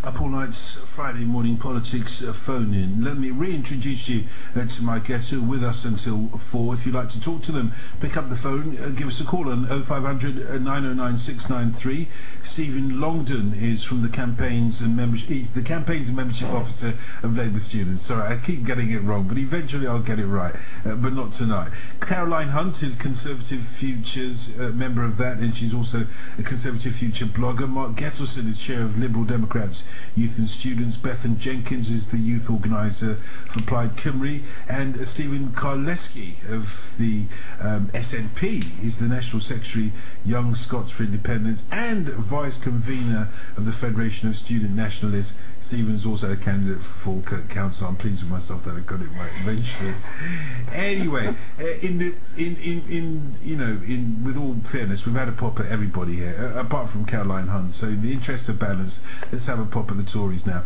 Up All Night's Friday morning politics phone in. Let me reintroduce you to my guests who are with us until 4. If you'd like to talk to them, pick up the phone, give us a call on 0500 909 693. Stephen Longdon is from the Campaigns and Membership. He's the Campaigns and Membership Officer of Labour Students. Sorry, I keep getting it wrong, but eventually I'll get it right, but not tonight. Caroline Hunt is Conservative Futures member of that, and she's also a Conservative Future blogger. Mark Gettelson is chair of Liberal Democrats Youth and Students. Bethan Jenkins is the youth organiser for Plaid Cymru, and Stephen Karleski of the SNP is the National Secretary Young Scots for Independence and Vice Convener of the Federation of Student Nationalists. Stephen's also a candidate for Falkirk Council. I'm pleased with myself that I got it right eventually. Anyway, with all fairness, we've had a pop at everybody here, apart from Caroline Hunt. So in the interest of balance, let's have a pop at the Tories now.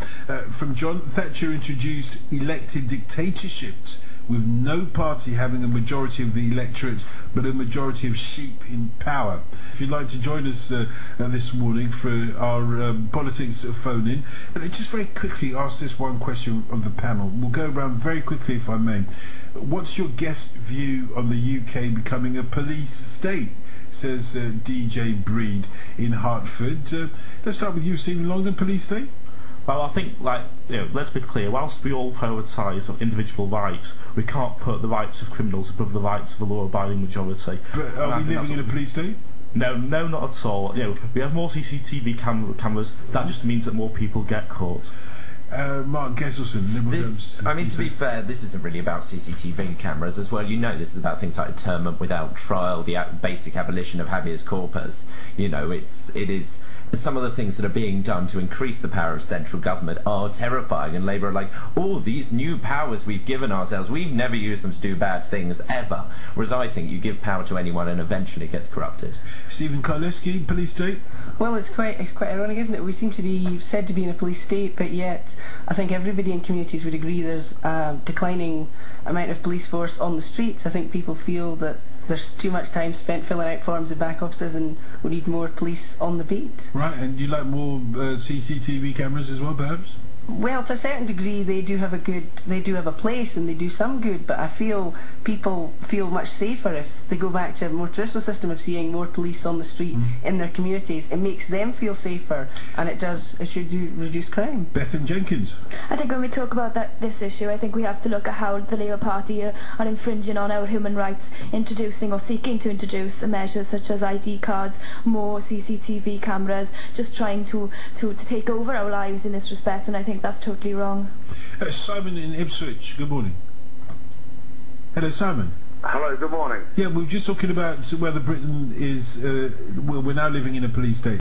From John, Thatcher introduced elected dictatorships with no party having a majority of the electorate but a majority of sheep in power. If you'd like to join us this morning for our politics phone in, and just very quickly ask this one question of the panel. We'll go around very quickly, if I may. What's your guest view on the UK becoming a police state? Says Djbreed in Hertford. Let's start with you, Stephen Longdon. Police state? Well, I think, let's be clear, whilst we all prioritise individual rights, we can't put the rights of criminals above the rights of the law-abiding majority. But are we living in a police state? No, not at all. We have more CCTV cameras, that just means that more people get caught. Mark Gesselson, to be fair, this isn't really about CCTV cameras as well. This is about things like internment without trial, the basic abolition of habeas corpus. It is some of the things that are being done to increase the power of central government are terrifying, and Labour are like, oh, these new powers we've given ourselves, we've never used them to do bad things ever. Whereas I think you give power to anyone and eventually it gets corrupted. Stephen Karleski, police state? Well, it's quite ironic, isn't it? We seem to be said to be in a police state, but yet I think everybody in communities would agree there's a declining amount of police force on the streets. I think people feel that there's too much time spent filling out forms in back offices and we need more police on the beat. Right, and you like more CCTV cameras as well, perhaps? Well, to a certain degree, they do have a place and they do some good, but I feel people feel much safer if they go back to a more traditional system of seeing more police on the street in their communities. It makes them feel safer, and it should reduce crime. Bethan Jenkins. I think when we talk about this issue, I think we have to look at how the Labour Party are infringing on our human rights, introducing or seeking to introduce measures such as ID cards, more CCTV cameras, just trying to take over our lives in this respect, and I think that's totally wrong. Simon in Ipswich, good morning. Hello, Simon. Hello, good morning. Yeah, we were just talking about whether Britain is, we're now living in a police state.